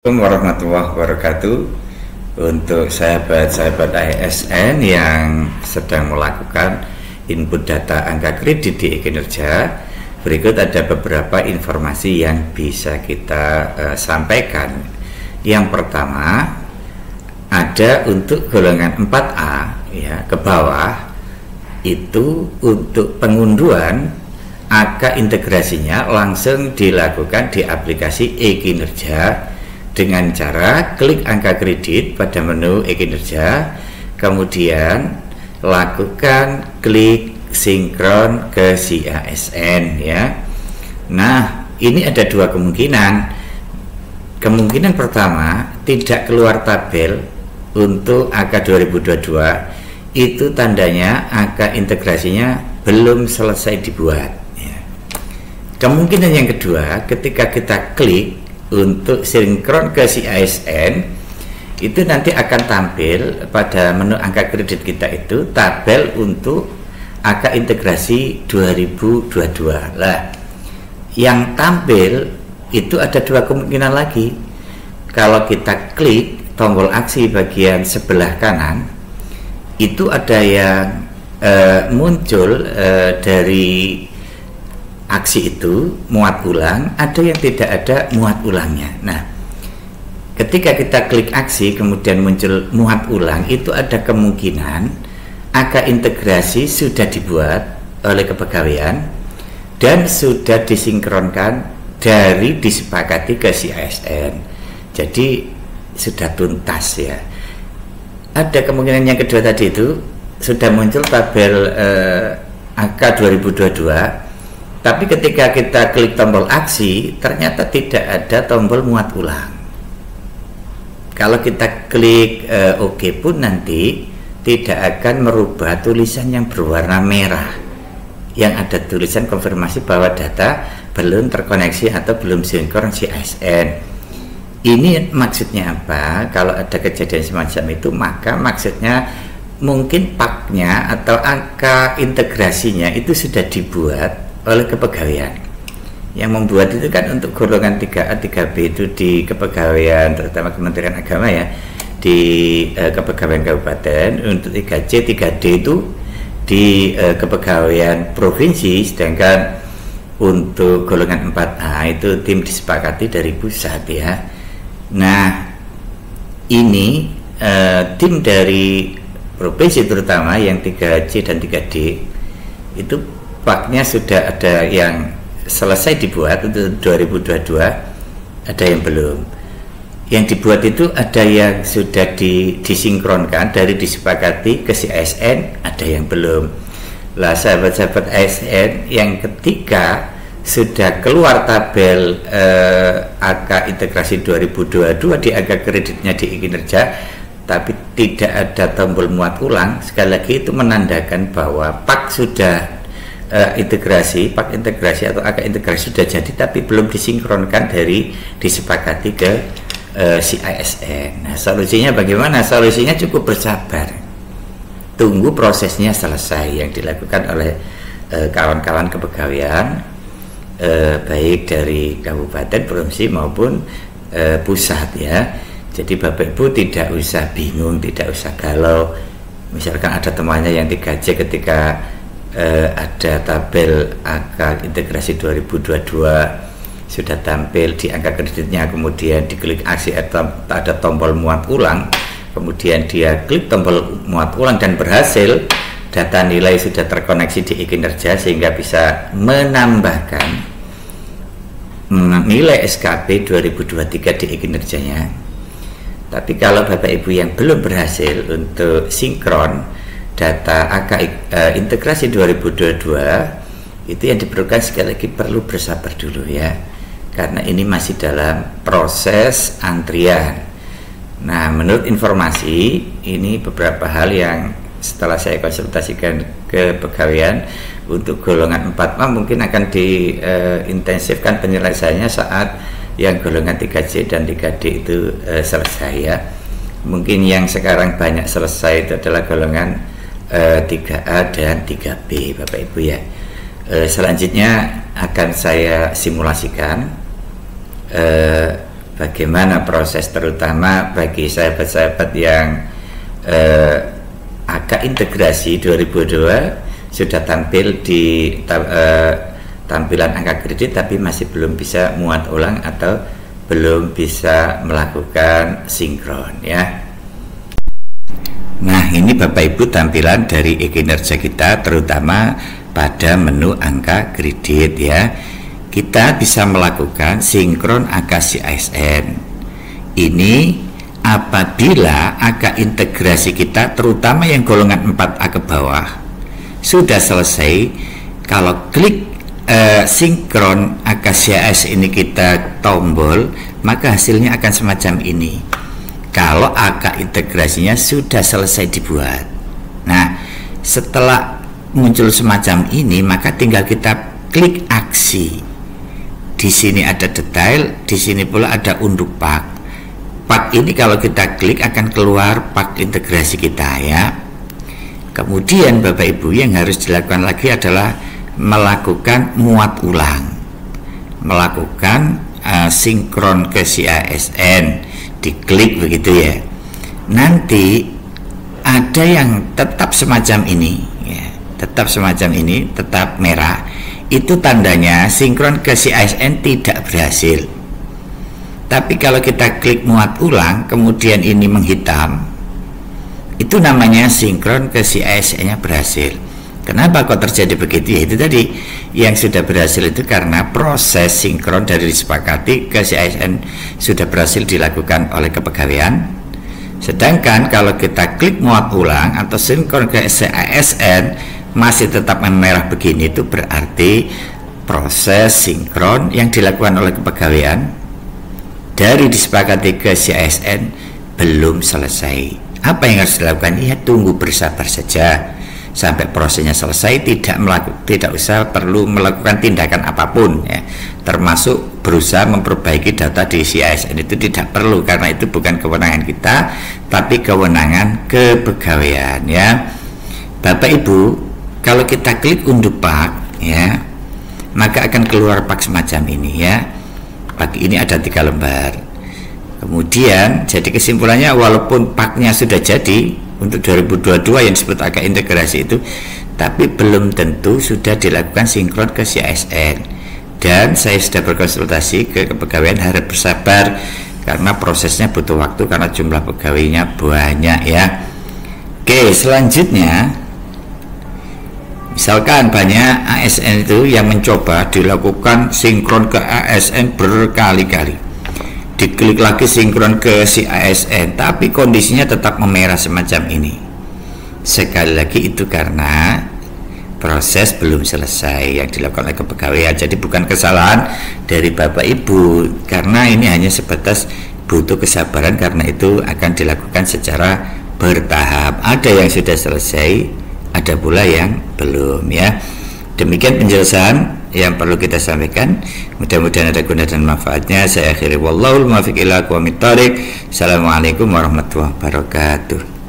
Assalamualaikum warahmatullahi wabarakatuh. Untuk sahabat-sahabat ASN yang sedang melakukan input data angka kredit di e-kinerja, berikut ada beberapa informasi yang bisa kita sampaikan. Yang pertama, ada untuk golongan 4A ya, ke bawah itu untuk pengunduhan angka integrasinya langsung dilakukan di aplikasi e-kinerja dengan cara klik angka kredit pada menu e-kinerja, kemudian lakukan klik sinkron ke si ASN ya. Nah, ini ada dua kemungkinan. Kemungkinan pertama, tidak keluar tabel untuk angka 2022, itu tandanya angka integrasinya belum selesai dibuat ya. Kemungkinan yang kedua, ketika kita klik untuk sinkron ke si ASN, itu nanti akan tampil pada menu angka kredit kita itu tabel untuk angka integrasi 2022 lah. Yang tampil itu ada dua kemungkinan lagi. Kalau kita klik tombol aksi bagian sebelah kanan, itu ada yang muncul dari aksi itu muat ulang, ada yang tidak ada muat ulangnya. Nah, ketika kita klik aksi kemudian muncul muat ulang, itu ada kemungkinan angka integrasi sudah dibuat oleh kepegawaian dan sudah disinkronkan dari disepakati ke si ASN, jadi sudah tuntas ya. Ada kemungkinan yang kedua tadi, itu sudah muncul tabel angka 2022, tapi ketika kita klik tombol aksi ternyata tidak ada tombol muat ulang. Kalau kita klik OK pun nanti tidak akan merubah tulisan yang berwarna merah yang ada tulisan konfirmasi bahwa data belum terkoneksi atau belum sinkron si ASN. Ini maksudnya apa? Kalau ada kejadian semacam itu, maka maksudnya mungkin paknya atau angka integrasinya itu sudah dibuat oleh kepegawaian. Yang membuat itu kan untuk golongan 3A, 3B itu di kepegawaian, terutama Kementerian Agama ya, di kepegawaian kabupaten. Untuk 3C, 3D itu di kepegawaian provinsi, sedangkan untuk golongan 4A itu tim disepakati dari pusat ya. Nah, ini tim dari provinsi terutama yang 3C dan 3D itu paknya sudah ada yang selesai dibuat untuk 2022, ada yang belum. Yang dibuat itu ada yang sudah disinkronkan dari disepakati ke si ASN, ada yang belum. Lah sahabat-sahabat ASN yang ketika sudah keluar tabel angka integrasi 2022 di angka kreditnya di e-kinerja, tapi tidak ada tombol muat ulang, sekali lagi itu menandakan bahwa pak sudah integrasi, pak integrasi atau angka integrasi sudah jadi tapi belum disinkronkan dari disepakati ke si ASN. Nah, solusinya bagaimana? Solusinya cukup bersabar, tunggu prosesnya selesai yang dilakukan oleh kawan-kawan kepegawaian, baik dari kabupaten, provinsi maupun pusat ya. Jadi Bapak Ibu tidak usah bingung, tidak usah galau. Misalkan ada temannya yang 3C, ketika ada tabel angka integrasi 2022 sudah tampil di angka kreditnya, kemudian diklik aksi atau ada tombol muat ulang, kemudian dia klik tombol muat ulang dan berhasil, data nilai sudah terkoneksi di e-kinerja sehingga bisa menambahkan nilai SKP 2023 di e-kinerjanya. Tapi kalau Bapak Ibu yang belum berhasil untuk sinkron data angka integrasi 2022, itu yang diperlukan sekali lagi perlu bersabar dulu ya, karena ini masih dalam proses antrian. Nah, menurut informasi ini beberapa hal yang setelah saya konsultasikan ke pegawaian untuk golongan 4A mungkin akan diintensifkan penyelesaiannya saat yang golongan 3C dan 3D itu selesai ya. Mungkin yang sekarang banyak selesai itu adalah golongan 3A dan 3B Bapak Ibu ya. Selanjutnya akan saya simulasikan bagaimana proses terutama bagi sahabat-sahabat yang agak integrasi 2002 sudah tampil di tampilan angka kredit tapi masih belum bisa muat ulang atau belum bisa melakukan sinkron ya. Nah, ini Bapak Ibu tampilan dari e-kinerja kita terutama pada menu angka kredit ya. Kita bisa melakukan sinkron AKASI ASN. Ini apabila angka integrasi kita terutama yang golongan 4A ke bawah sudah selesai. Kalau klik sinkron AKASI ASN ini kita tombol, maka hasilnya akan semacam ini. Kalau angka integrasinya sudah selesai dibuat. Nah, setelah muncul semacam ini, maka tinggal kita klik aksi. Di sini ada detail, di sini pula ada unduh pak. Pak ini kalau kita klik akan keluar pak integrasi kita ya. Kemudian Bapak Ibu yang harus dilakukan lagi adalah melakukan muat ulang, melakukan sinkron ke si ASN, diklik begitu ya. Nanti ada yang tetap semacam ini ya, tetap semacam ini, tetap merah. Itu tandanya sinkron ke si ASN tidak berhasil. Tapi kalau kita klik muat ulang kemudian ini menghitam, itu namanya sinkron ke si ASN-nya berhasil. Kenapa kok terjadi begitu? Ya itu tadi, yang sudah berhasil itu karena proses sinkron dari disepakati ke si ASN sudah berhasil dilakukan oleh kepegawaian. Sedangkan kalau kita klik muat ulang atau sinkron ke si ASN masih tetap merah begini, itu berarti proses sinkron yang dilakukan oleh kepegawaian dari disepakati ke si ASN belum selesai. Apa yang harus dilakukan? Ya tunggu, bersabar saja sampai prosesnya selesai, tidak usah perlu melakukan tindakan apapun ya, termasuk berusaha memperbaiki data di si ASN itu tidak perlu, karena itu bukan kewenangan kita tapi kewenangan kepegawaian ya. Bapak Ibu, kalau kita klik unduh pak ya, maka akan keluar pak semacam ini ya. Pak ini ada 3 lembar. Kemudian jadi kesimpulannya, walaupun paknya sudah jadi untuk 2022 yang disebut angka integrasi itu, tapi belum tentu sudah dilakukan sinkron ke si ASN. Dan saya sudah berkonsultasi ke kepegawaian, harap bersabar karena prosesnya butuh waktu karena jumlah pegawainya banyak ya. Oke, selanjutnya misalkan banyak ASN itu yang mencoba dilakukan sinkron ke ASN berkali-kali, diklik lagi sinkron ke si ASN tapi kondisinya tetap memerah semacam ini. Sekali lagi itu karena proses belum selesai yang dilakukan oleh kepegawaian. Jadi bukan kesalahan dari Bapak Ibu, karena ini hanya sebatas butuh kesabaran, karena itu akan dilakukan secara bertahap. Ada yang sudah selesai, ada pula yang belum ya. Demikian penjelasan yang perlu kita sampaikan. Mudah-mudahan ada guna dan manfaatnya. Saya akhiri, wallahul muwaffiq ila aqwamit thoriq. Assalamualaikum warahmatullahi wabarakatuh.